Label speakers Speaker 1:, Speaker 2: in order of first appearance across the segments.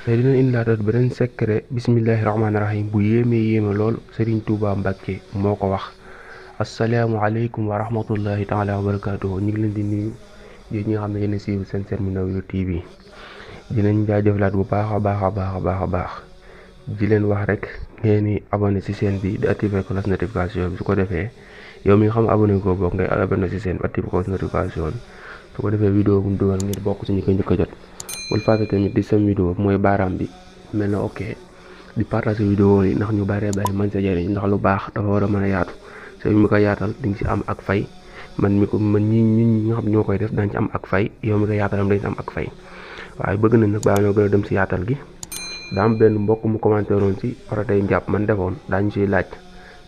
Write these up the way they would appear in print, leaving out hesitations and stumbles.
Speaker 1: te dina indilaatat beneen secret bismillahi rahmaani rahim bu yéeme lool Serigne Touba Mbacke moo ko wax. asalaamaaleykum wa rahmatullahi taala wa barakaatuhu. ñu ngi leen di nuyu yéen ñi nga xam ne yéen a siiw seen seen Minawir TV. dinañ jaajëfalaat bu baax a baax di leen wax rek ngeen di abonné ci chaîne bi di activer cloche notification bi su ko defee yow mi nga xam ne abonné ko bokk ngay abonné ci chaîne bi activer cloche notification bi su ko defee vidéo bu mu dugal ngir bokk ci ñi ko njëkk a jot. bul fàtte tamit di sam vidéo mooy baaraam bi mel na ok di partager vidéo yi ndax ñu bari man sa jëriñ ndax lu baax dafa war a mën a yaatu te mi ko yaatal di nga ci am ak fay man ñi nga xam ñoo koy def dañ ci am ak fay yow mi ko yaatalam dañ ci am ak fay. waaye bëgg nañ nag baa ñoo gën a dem ci yaatal gi daa am benn mbokk mu commenté woon ci faratay njàpp man defoon daañu ciy laaj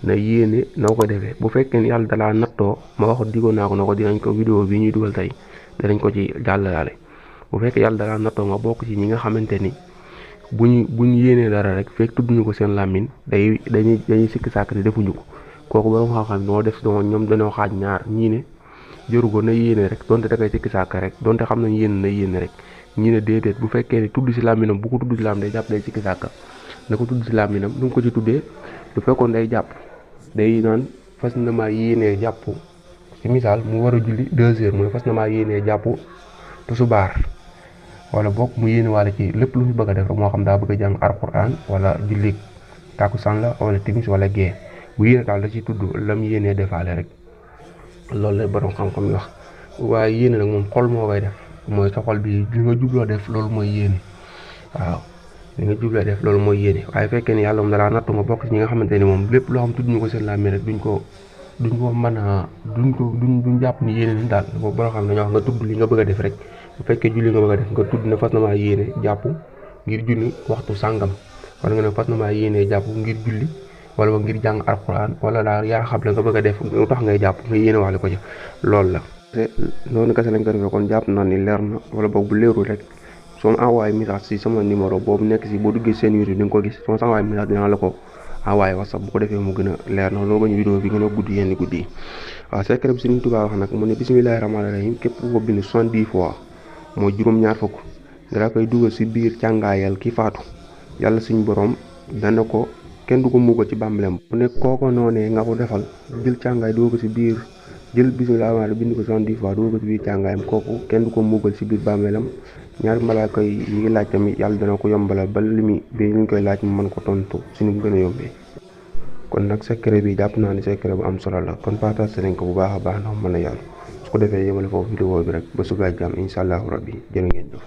Speaker 1: na yéene noo ko defee bu fekkee yàlla dalaa nattoo ma wax digoon naa ko na ko dinañ ko vidéo bi ñuy dugal tey dinañ ko ci jàllale. bu fekkee yàlla dalaa nattoo nga bokk ci ñi nga xamante ni buñ yéenee dara rek fekk tudduñu ko seen làmmiñ dañuy sikki sàkk te defuñu ko kooku borom xam-xam noo def ñoom dañoo xaaj ñaar ñii ne jëru ko na yéene rek donte da koy sikki sàkk rek donte xam nañ yéene na yéene rek ñii ne déedéet bu fekkee ne tudd si làmminam bu ko tudd si làmminam day jàpp day sikki sàkk na ko tudd si làmminam nu mu ko ci tuddee lu fekkoon day jàpp day naan fas na maa yéenee jàpp ci misaal mu war a julli 2 heures mooy fas na maa yéenee jàpp tusubaar wala bokk mu yéene wala ci lépp lu ñu bëgg a def rek moo xam daa bëgg a jàng alxuraan wala julli tàkkusaan la wala timis wala gee bu yéene daal da ci tudd lam yéenee defaale rek loolu la borom xam-xam yi wax. waaye yéene nag moom xol moo koy def mooy sa xol bi li nga jubloo def loolu mooy yéene waaw li nga jubloo def loolu mooy yéene waaye fekkee ne yàlla moom dalaa nattu nga bokk ci ñi nga xamante ni moom lépp loo xam tudd ñu ko seen làmmiñ rek duñ ko mën a duñ jàpp ni yéene nañ daal boobu borom xam ne dañoo wax nga tudd li nga bëgg a def rek bu fekkee julli nga bëgg a def nga tudd ne fas na maa yéene jàpp ngir julli waxtu sàngam wala nga ne fas na maa yéene jàpp ngir julli wala ngir jàng alxuraan wala daal yaa xam la nga bëgg a def lu tax ngay jàpp nga yéene waale ko ci loolu la. te noonu kese lañ ko defee kon jàpp naa ni leer na wala boog bu leerul rek soo ma envoyé message si sama numéro boobu nekk si boo duggee seen YouTube di nga ko gis soo ma envoyé message dinaa la ko envoyé WhatsApp bu ko defee mu gën a leer na loolu bañ vidéo bi gën a gudd yenn guddi yi. waaw secret bi Serigne Touba wax nag mu ne bismillahi rahmaani rahim képp ku ko bind 70 fois mooy juróom-ñaar fukk dara koy dugal si biir càngaayal ki faatu yàlla suñu borom dana ko kenn du ko muugal ci bàmbalem bu nekk kooko noonee nga ko defal jël càngaay dugal ko si biir jël bismillah rahmaani bind ko 70 fois dugal ko si biir càngaayam kooku kenn du ko muugal si biir bàmmeelam ñaari malaaka yi ngi laaj tamit yàlla dana ko yombalal ba li ñu koy laaj mu mën ko tontu si nu mu gën a yombee. kon nag secret bi jàpp naa ni secret bu am solo la kon partage nañ ko bu baax a baax ndax mën a yàlla su ko defee yemale foofu vidéo bi rek ba suba jàmm incha allahu rabbi jërë ngeen jëf.